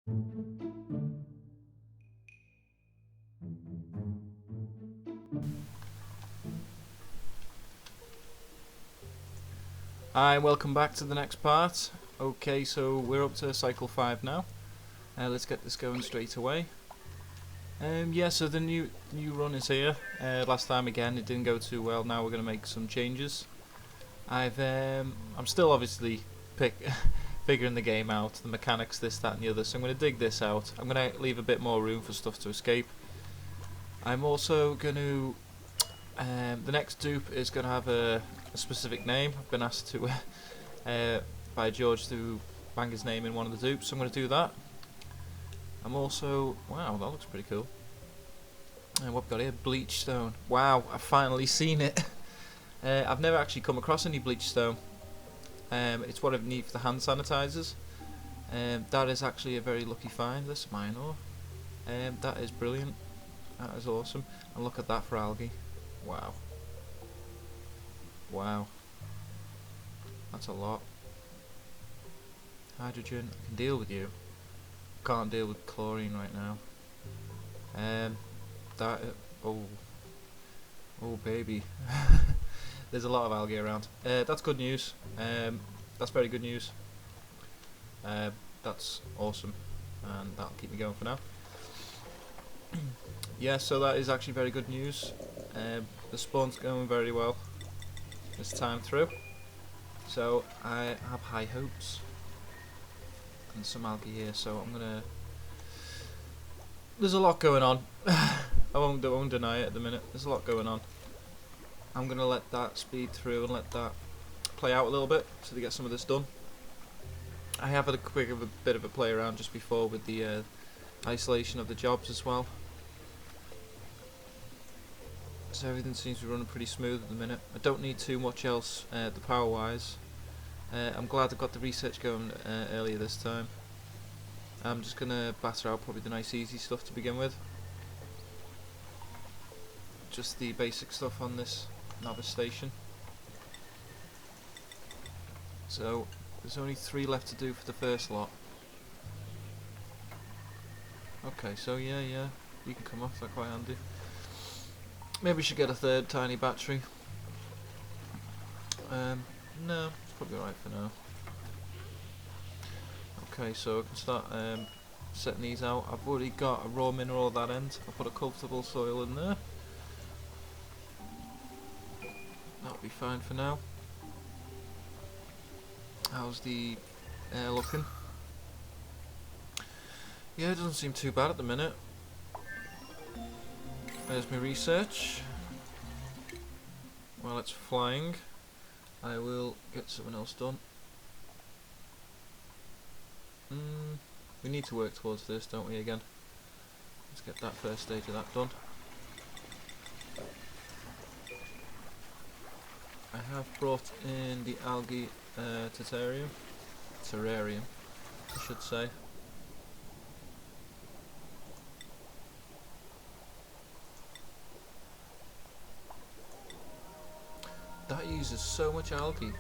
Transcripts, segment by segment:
Hi, welcome back to the next part. Okay, so we're up to cycle 5 now. Let's get this going straight away. Yeah, so the new run is here. Last time again it didn't go too well. Now we're going to make some changes. I'm still obviously figuring the game out, the mechanics, this, that, and the other. So I'm going to dig this out. I'm going to leave a bit more room for stuff to escape. I'm also going to. The next dupe is going to have a specific name. I've been asked to by George to bang his name in one of the dupes, so I'm going to do that. I'm also... wow, that looks pretty cool. And what have we got here? Bleachstone. Wow, I've finally seen it. I've never actually come across any bleachstone. It's what I need for the hand sanitizers. That is actually a very lucky find, this mine ore. That is brilliant. That is awesome. And look at that for algae. Wow. Wow. That's a lot. Hydrogen, I can deal with you. Can't deal with chlorine right now. Oh baby. There's a lot of algae around. That's good news. That's very good news. That's awesome, and that'll keep me going for now. Yeah, so that is actually very good news. The spawn's going very well this time through, so I have high hopes. And some algae here, so I'm gonna... there's a lot going on. I won't deny it at the minute. There's a lot going on. I'm gonna let that speed through and let that play out a little bit so to get some of this done. I have had a bit of a play around just before with the isolation of the jobs as well. So everything seems to be running pretty smooth at the minute. I don't need too much else the power wise. I'm glad I got the research going earlier this time. I'm just gonna batter out probably the nice easy stuff to begin with. Just the basic stuff on this novice station. So there's only 3 left to do for the first lot. Okay, so yeah, you can come off, that's quite handy. Maybe we should get a third tiny battery. No, it's probably alright for now. Okay, so I can start setting these out. I've already got a raw mineral at that end. I'll put a comfortable soil in there. That'll be fine for now. How's the air looking? Yeah, it doesn't seem too bad at the minute. There's my research. While it's flying, I will get something else done. We need to work towards this, don't we, again? Let's get that first stage of that done. I have brought in the algae terrarium, I should say. That uses so much algae.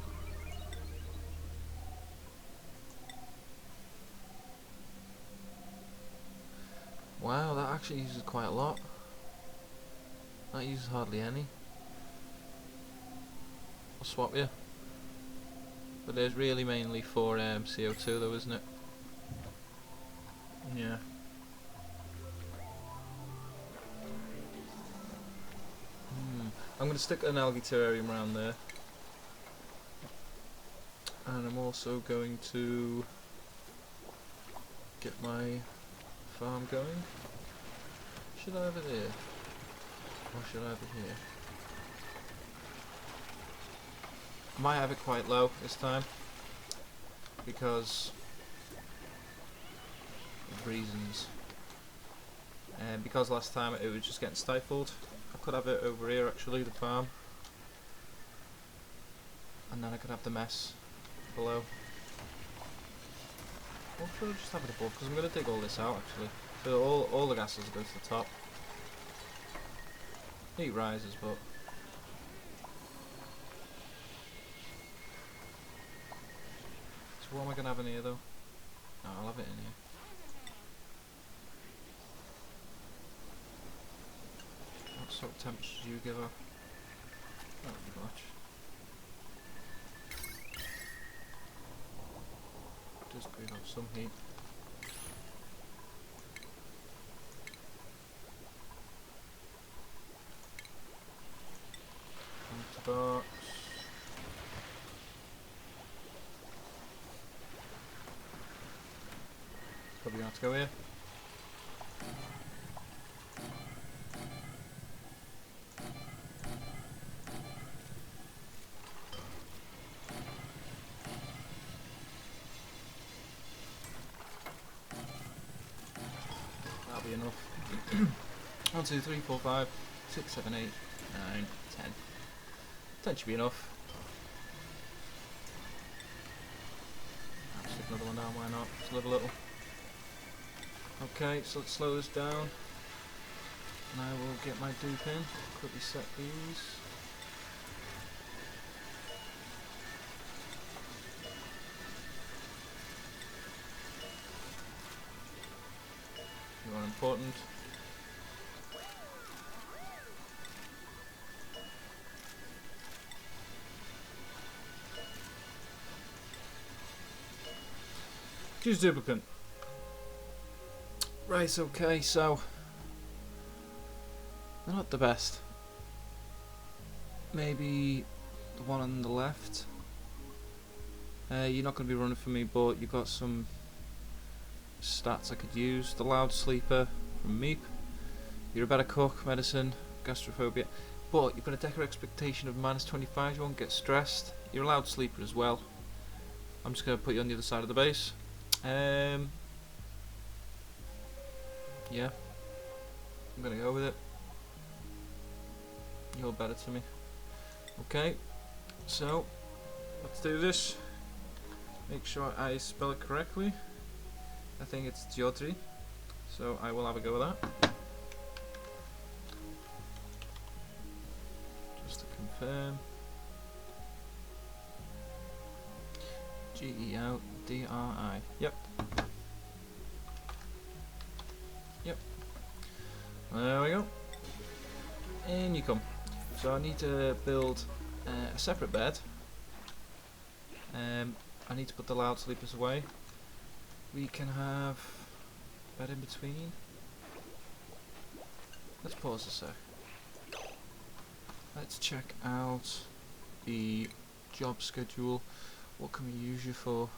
Wow, that actually uses quite a lot. That uses hardly any. I'll swap you. But there's really mainly for CO2 though, isn't it? Yeah. I'm going to stick an algae terrarium around there. And I'm also going to get my farm going. Should I have it here? Or should I have it here? I might have it quite low this time because of reasons. Because last time it was just getting stifled. I could have it over here actually, the farm. And then I could have the mess below. Or should I just have it above? Because I'm going to dig all this out actually. So all the gases will go to the top. Heat rises, but... so what am I going to have in here though? No, I'll have it in here. What temperature do you give off? Not much. Does give off some heat. Empty box. Probably gonna have to go here. That'll be enough. 1, 2, 3, 4, 5, 6, 7, 8, 9, 10. 10 should be enough. I'll stick another one down, why not? Just live a little. Okay, so let's slow this down. And I will get my dupe in. Quickly set these. You are important. Choose duplicate. Right, okay, so they're not the best. Maybe the one on the left. You're not going to be running for me, but you've got some stats I could use. The Loud Sleeper from Meep. You're a better cook, medicine, gastrophobia. But you've got a Decker expectation of -25, you won't get stressed. You're a Loud Sleeper as well. I'm just going to put you on the other side of the base. Yeah, I'm gonna go with it. You're better to me. Okay, so let's do this. Make sure I spell it correctly. I think it's Giotri, so I will have a go with that. Just to confirm. Geodri. Yep. Yep. There we go. In you come. So I need to build a separate bed. I need to put the Loud Sleepers away. We can have bed in between. Let's pause a sec. Let's check out the job schedule. What can we use you for?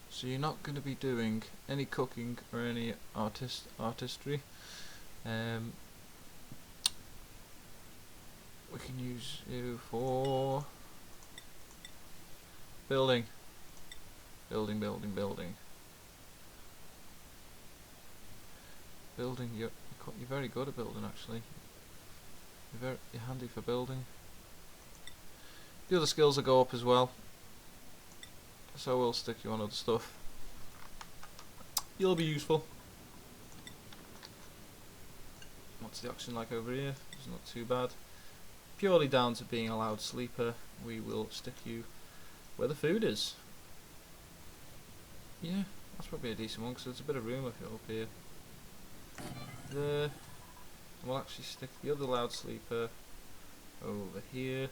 So you're not going to be doing any cooking or any artistry. We can use you for building. Building. You're very good at building, actually. You're handy for building. The other skills will go up as well, so we'll stick you on other stuff. You'll be useful. What's the oxygen like over here? It's not too bad. Purely down to being a Loud Sleeper, we will stick you where the food is. Yeah, that's probably a decent one because there's a bit of room if you're up here. There. And we'll actually stick the other Loud Sleeper over here.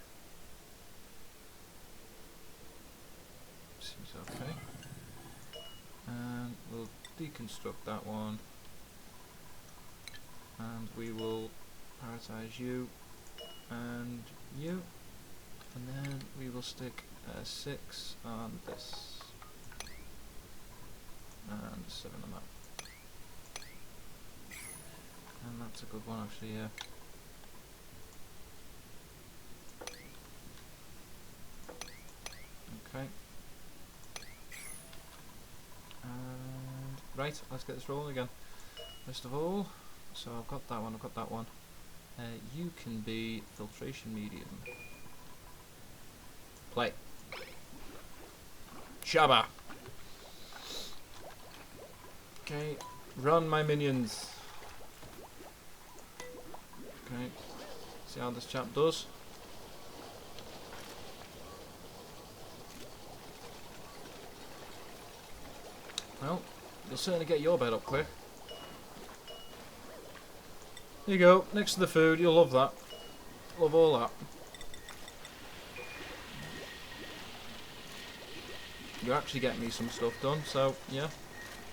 Seems okay. And we'll deconstruct that one. And we will prioritize you and you. And then we will stick 6 on this. And 7 on that. And that's a good one actually, yeah. Okay. And right, let's get this rolling again. First of all, so I've got that one. You can be filtration medium. Play. Shabba. Okay, run my minions. Okay, see how this chap does. Well, you'll certainly get your bed up quick. There you go, next to the food, you'll love that. Love all that. You're actually getting me some stuff done, so yeah.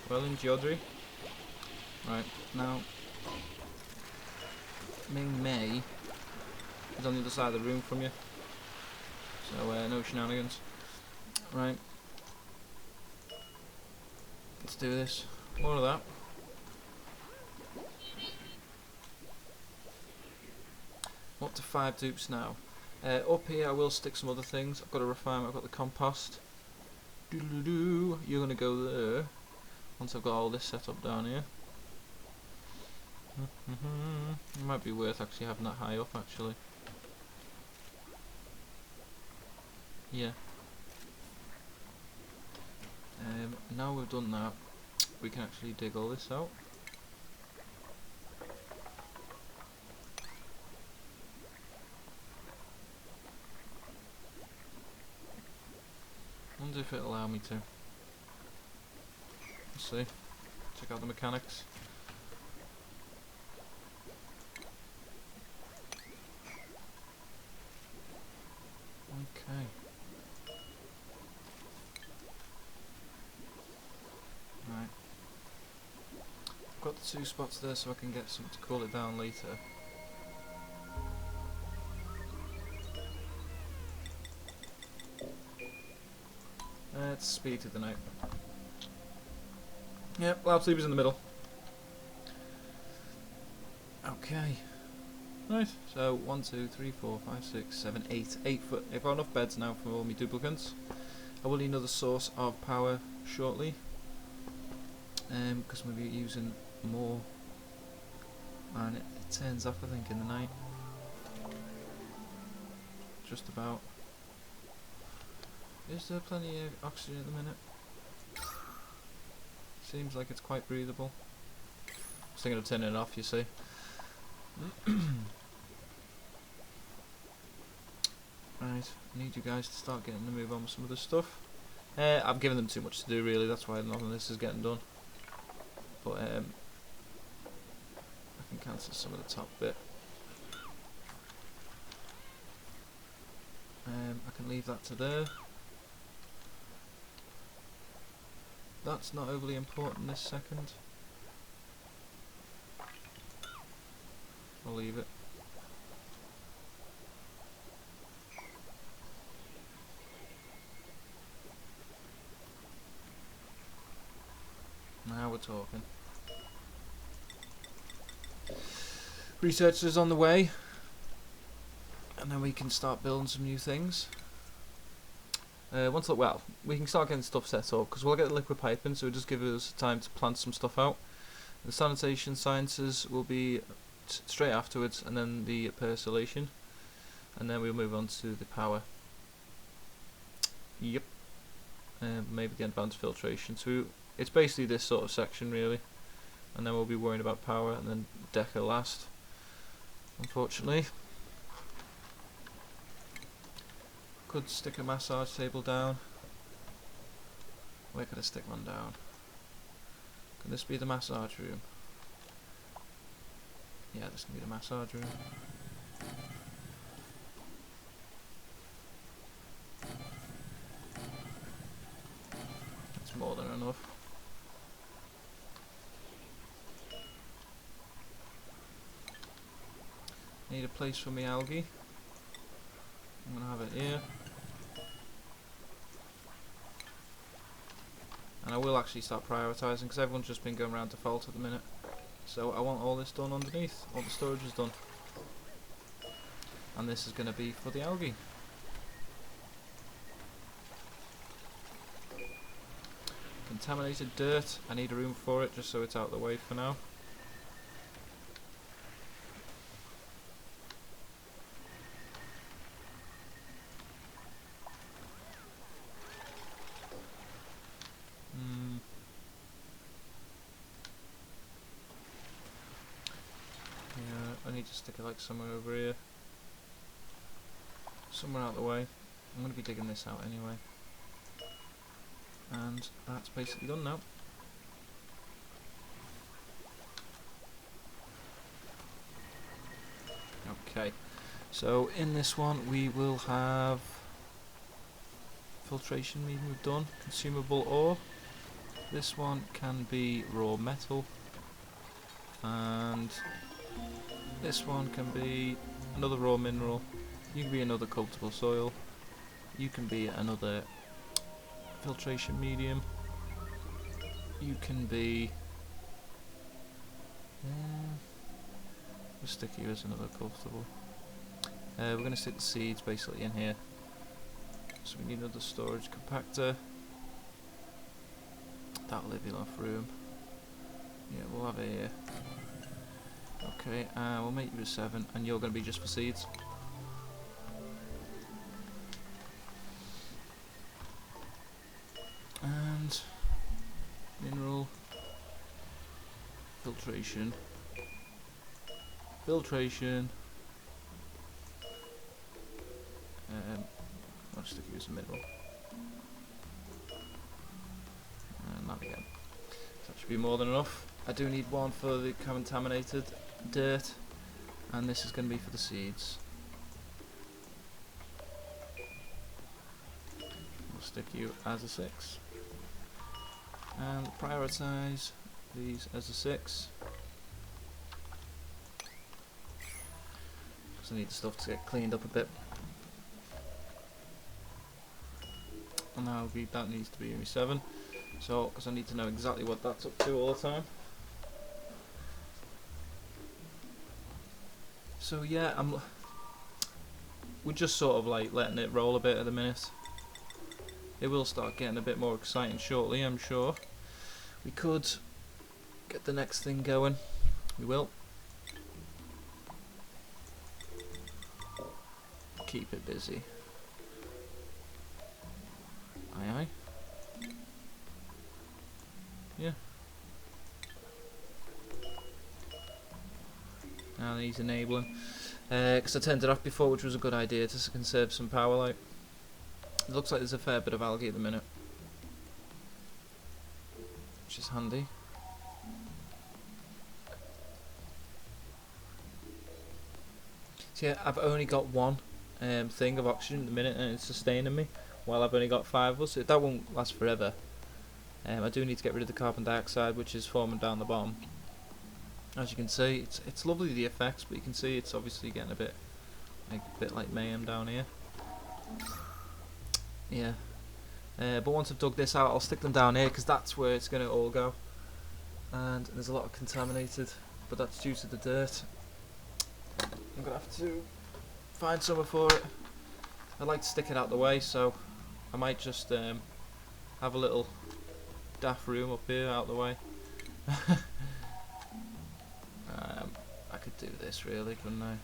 Well in Jodri. Right, now Ming Mei is on the other side of the room from you. So no shenanigans. Right. Let's do this. More of that. Up to 5 dupes now. Up here I will stick some other things. I've got a refinement, I've got the compost. Doo-doo-doo. You're gonna go there. Once I've got all this set up down here. It might be worth actually having that high up actually. Yeah. Now we've done that, we can actually dig all this out. Wonder if it'll allow me to. Let's see. Check out the mechanics. Okay. Right. I've got the 2 spots there so I can get something to cool it down later. Let's speed through the night. Yep, Loud Sleeper's in the middle. Okay. Right, so 1, 2, 3, 4, 5, 6, 7, 8. 8 foot. I've got enough beds now for all my duplicants. I will need another source of power shortly. Because I'm going to be using more. And it turns off, I think, in the night. Just about. Is there plenty of oxygen at the minute? Seems like it's quite breathable. I was thinking of turning it off, you see. Right, I need you guys to start getting to move on with some of this stuff. I've given them too much to do really, that's why none of this is getting done. But I can cancel some of the top bit. I can leave that to there. That's not overly important this second. I'll leave it. Now we're talking. Research is on the way, and then we can start building some new things. Well, we can start getting stuff set up because we'll get the liquid piping, so it'll just give us time to plant some stuff out. The sanitation sciences will be straight afterwards, and then the percolation, and then we'll move on to the power. Yep. Maybe the advanced filtration. So it's basically this sort of section really, and then we'll be worrying about power, and then Deca last, unfortunately. Could stick a massage table down. Where could I stick one down? Can this be the massage room? Yeah, this can be the massage room. That's more than enough. Need a place for me algae. I'm gonna have it here. And I will actually start prioritising because everyone's just been going around default at the minute. So I want all this done underneath. All the storage is done. And this is going to be for the algae. Contaminated dirt. I need a room for it just so it's out of the way for now. I need to stick it like somewhere over here. Somewhere out of the way. I'm going to be digging this out anyway. And that's basically done now. Okay, so in this one we will have filtration medium we've done, consumable ore. This one can be raw metal, and this one can be another raw mineral. You can be another cultivable soil. You can be another filtration medium. You can be... we'll stick you as another cultivable. We're going to stick the seeds basically in here. So we need another storage compactor. That'll leave enough room. Yeah, we'll have it here. Okay, we'll make you a 7, and you're going to be just for seeds. And mineral, filtration, I'll stick you as a mineral, and that again. So that should be more than enough. I do need one for the contaminated dirt, and this is going to be for the seeds. We'll stick you as a 6. And prioritise these as a 6. Because I need the stuff to get cleaned up a bit. And now that needs to be a 7. So, because I need to know exactly what that's up to all the time. So yeah, we're just sort of like letting it roll a bit at the minute. It will start getting a bit more exciting shortly, I'm sure. We could get the next thing going. We will. Keep it busy. Aye aye. Yeah. Now he's enabling. Because I turned it off before, which was a good idea to conserve some power light. It looks like there's a fair bit of algae at the minute, which is handy. So yeah, I've only got one thing of oxygen at the minute, and it's sustaining me, while I've only got 5 of us. So that won't last forever. I do need to get rid of the carbon dioxide, which is forming down the bottom. As you can see, it's lovely, the effects, but you can see it's obviously getting a bit like mayhem down here. Yeah. But once I've dug this out, I'll stick them down here, because that's where it's going to all go. And there's a lot of contaminated, but that's due to the dirt. I'm going to have to find somewhere for it. I'd like to stick it out the way, so I might just have a little daft room up here out the way. I could do this really, couldn't I?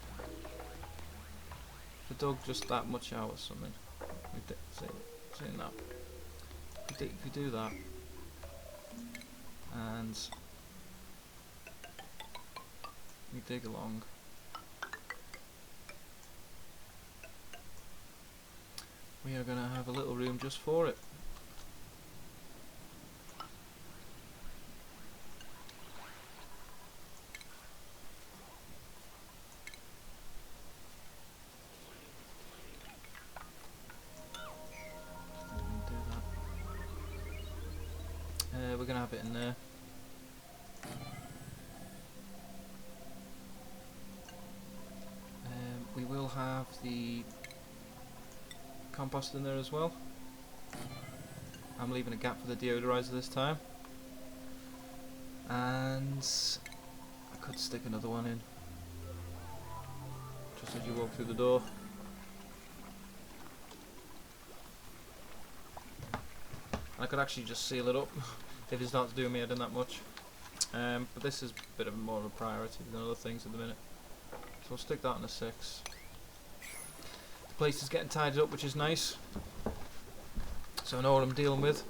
If I dug just that much out or something. See that? If you do that, and you dig along, we are going to have a little room just for it. We're going to have it in there. We will have the compost in there as well. I'm leaving a gap for the deodorizer this time. And I could stick another one in, just as you walk through the door. I could actually just seal it up if it's not doing me head in that much. But this is a bit of more of a priority than other things at the minute. So I'll stick that on a 6. The place is getting tidied up, which is nice. So I know what I'm dealing with.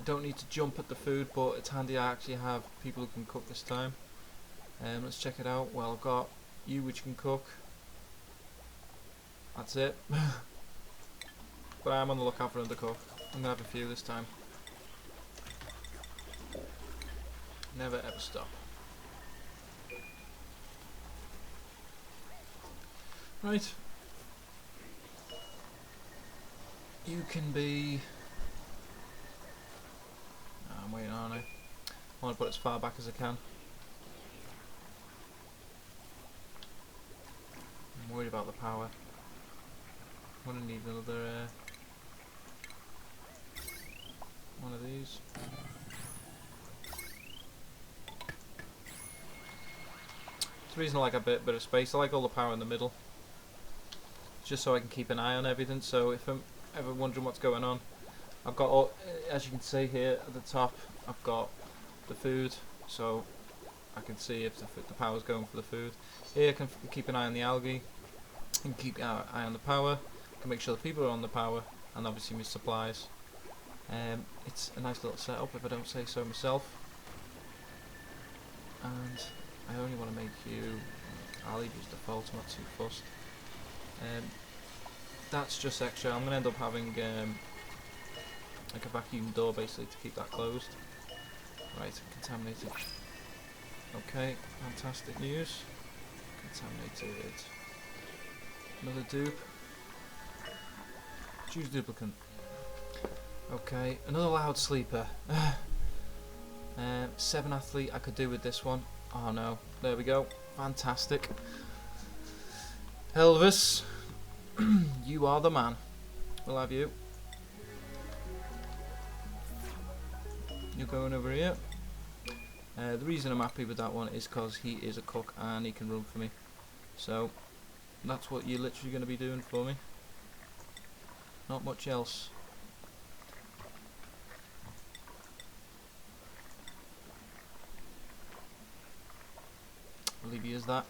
I don't need to jump at the food, but it's handy I actually have people who can cook this time. Let's check it out. Well, I've got you, which can cook. That's it. But I'm on the lookout for another cook. I'm going to have a few this time. Never ever stop. Right. You can be... Oh, I'm waiting, aren't I? I want to put it as far back as I can. I'm worried about the power. I'm going to need another one of these. It's the reason I like a bit of space. I like all the power in the middle. Just so I can keep an eye on everything. So if I'm ever wondering what's going on, I've got all, as you can see here at the top, I've got the food, so I can see if the power's going for the food. Here I can keep an eye on the algae, and keep an eye on the power. I can make sure the people are on the power, and obviously my supplies. It's a nice little setup if I don't say so myself. And I only want to make you, I'll leave you as default, I'm not too fussed. That's just extra. I'm going to end up having like a vacuum door basically to keep that closed. Right, contaminated. Okay, fantastic news. Contaminated. Another dupe. Choose duplicant. Okay, another loud sleeper. 7 athlete, I could do with this one. Oh no, there we go. Fantastic. Elvis, you are the man. We'll have you. You're going over here. The reason I'm happy with that one is because he is a cook and he can run for me. So that's what you're literally going to be doing for me. Not much else. I'll leave you as that.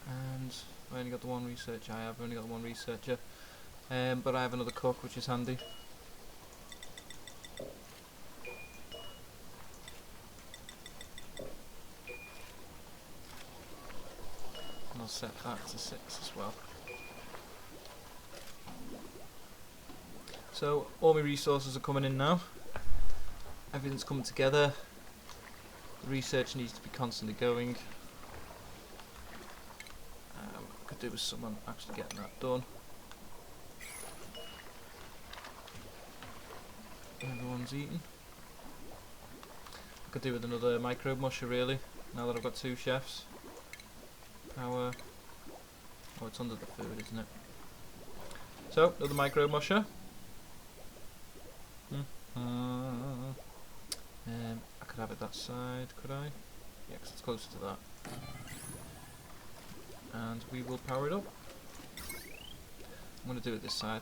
And I only got the one researcher. I've only got the one researcher. But I have another cook, which is handy. And I'll set that to 6 as well. So all my resources are coming in now. Everything's coming together. The research needs to be constantly going. I could do with someone actually getting that done. Everyone's eating. I could do with another microbe musher really, now that I've got 2 chefs. Power. Oh, it's under the food, isn't it? So, another microbe musher. I could have it that side, could I? Yeah, 'cause it's closer to that. And we will power it up. I'm going to do it this side.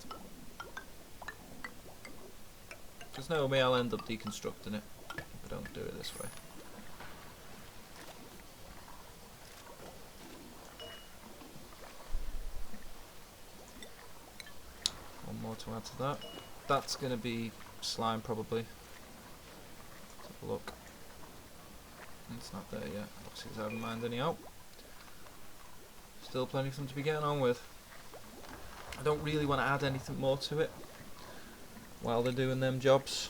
There's no way I'll end up deconstructing it if I don't do it this way. One more to add to that. That's going to be slime probably. Let's have a look. It's not there yet. Obviously, I haven't mined any out. Still plenty for them to be getting on with. I don't really want to add anything more to it while they're doing them jobs.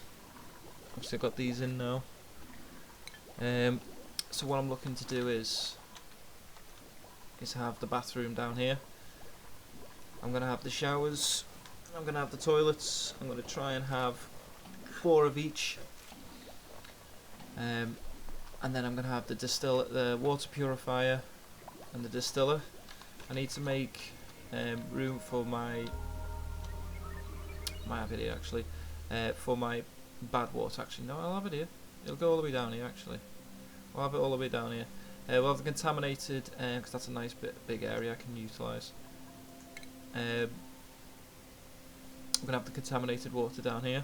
Obviously I've got these in now. So what I'm looking to do is have the bathroom down here. I'm going to have the showers. I'm going to have the toilets. I'm going to try and have 4 of each. And then I'm going to have the water purifier and the distiller. I need to make room for my... might have it here actually. For my bad water actually. No, I'll have it here. It'll go all the way down here actually. We'll have it all the way down here. We'll have the contaminated, because that's a nice big area I can utilise. I'm going to have the contaminated water down here.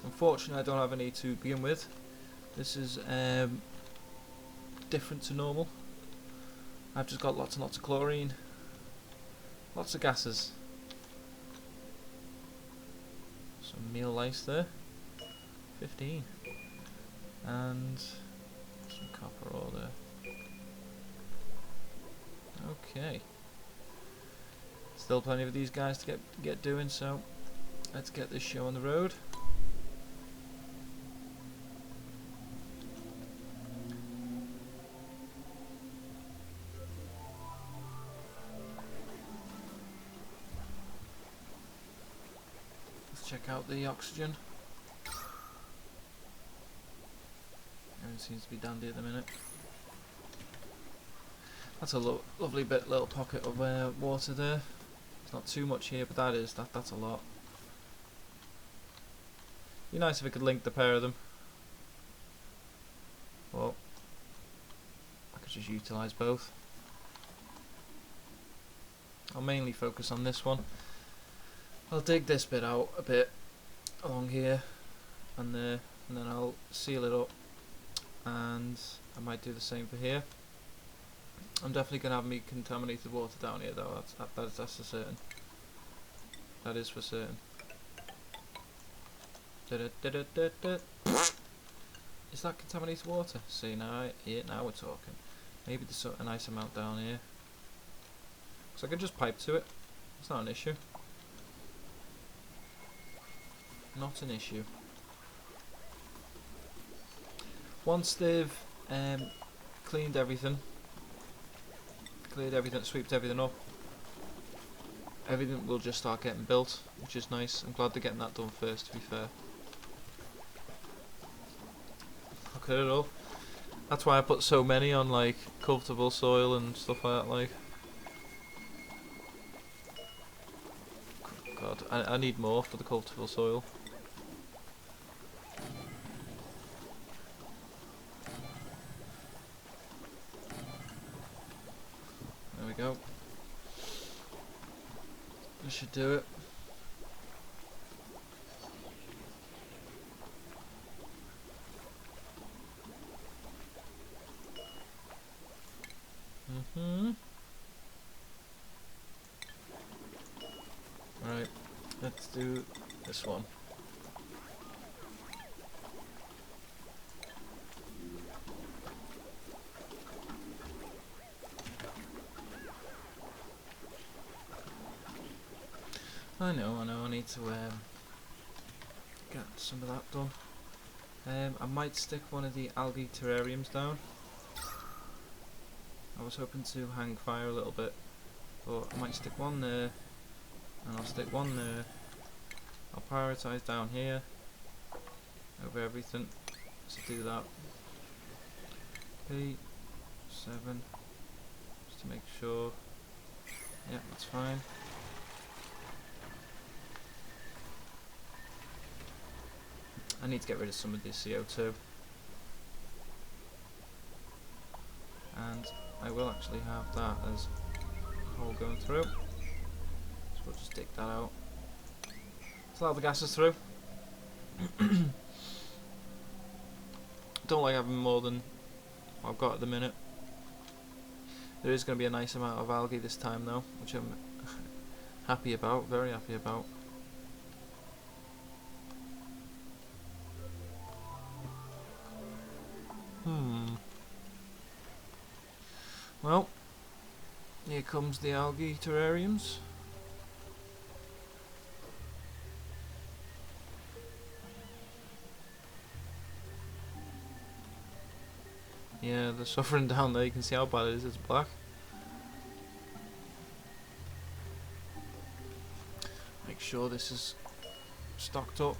Unfortunately I don't have any to begin with. This is different to normal. I've just got lots and lots of chlorine. Lots of gases. Some meal lice there. 15. And some copper ore there. Okay. Still plenty of these guys to get doing, so let's get this show on the road. Let's check out the oxygen. Everything seems to be dandy at the minute. That's a lovely little pocket of water there. It's not too much here, but that's a lot. Be nice if I could link the pair of them. Well, I could just utilise both. I'll mainly focus on this one. I'll dig this bit out a bit along here and there, and then I'll seal it up, and I might do the same for here. I'm definitely going to have me contaminated water down here though, that's for certain. That is for certain. Is that contaminated water? See, now we're talking. Maybe there's a nice amount down here. So I can just pipe to it. It's not an issue. Not an issue. Once they've cleaned everything, swept everything up, everything will just start getting built, which is nice. I'm glad they're getting that done first, to be fair. Look at it all. That's why I put so many on, like, comfortable soil and stuff like that, like. God, I need more for the cultivable soil. There we go. This should do it. Right, let's do this one. I know, I need to get some of that done. I might stick one of the algae terrariums down. I was hoping to hang fire a little bit, but I might stick one there, and I'll stick one there. I'll prioritise down here over everything, so do that. P7, just to make sure. Yeah, that's fine. I need to get rid of some of this CO2, and I will actually have that as a hole going through, so we'll just dig that out. Let's allow the gases through. Don't like having more than what I've got at the minute. There is going to be a nice amount of algae this time though, which I'm happy about, very happy about. Well, here comes the algae terrariums. Yeah, they're suffering down there. You can see how bad it is. It's black. Make sure this is stocked up.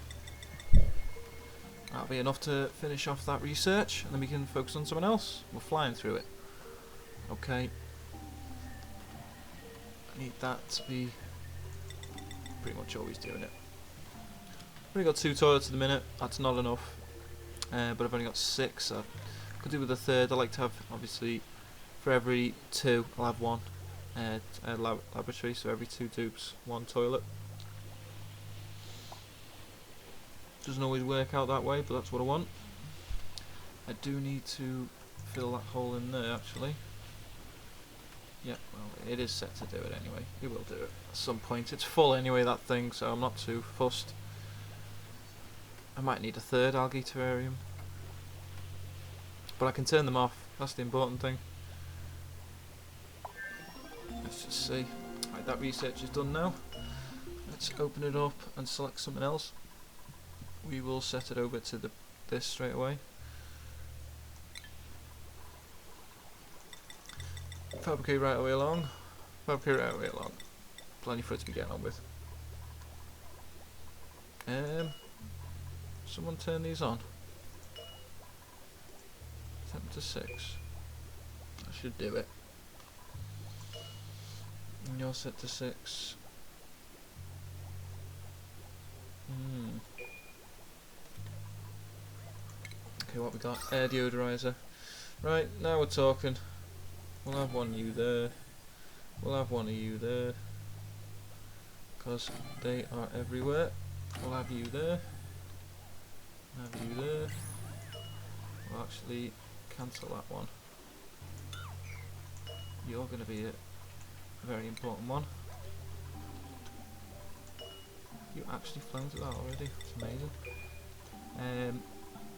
That'll be enough to finish off that research, and then we can focus on something else. We're flying through it. Okay. I need that to be pretty much always doing it. I've only got 2 toilets at the minute. That's not enough. But I've only got 6. I could do with a third. I like to have, obviously, for every 2, I'll have 1 laboratory. So every 2 dupes, 1 toilet. Doesn't always work out that way, but that's what I want. I do need to fill that hole in there, actually. Yeah, well, it is set to do it anyway. We will do it at some point. It's full anyway, that thing, so I'm not too fussed. I might need a 3rd algae terrarium, but I can turn them off. That's the important thing. Let's just see. Right, that research is done now. let's open it up and select something else. We will set it over to this straight away. Fabricate right away along. Fabricate right away along. Plenty for it to be getting on with. Someone turn these on. Set them to 6. I should do it. And you're set to 6. Okay, what we got? Air deodorizer. Right, now we're talking. We'll have one of you there. We'll have one of you there. Because they are everywhere. We'll have you there. Have you there. We'll actually cancel that one. You're going to be a very important one. You actually flown to that already. It's amazing.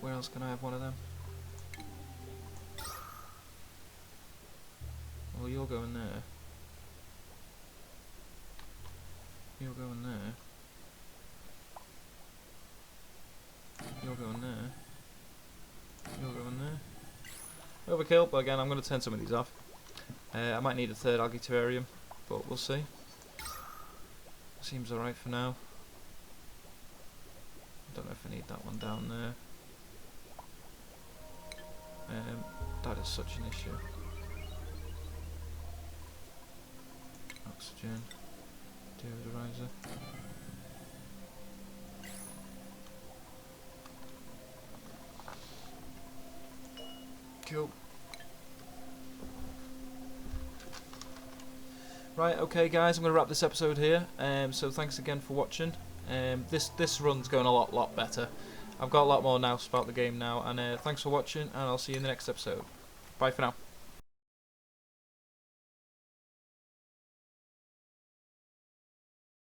Where else can I have one of them? Well, you're going there. You're going there. You're going there. You're going there. Overkill, but again, I'm going to turn some of these off. I might need a third algae terrarium, but we'll see. Seems alright for now. I don't know if I need that one down there. That is such an issue. Oxygen. Deodorizer. Cool. Right, okay guys, I'm going to wrap this episode here. So thanks again for watching. This run's going a lot better. I've got a lot more now about the game now, and thanks for watching, and I'll see you in the next episode. Bye for now.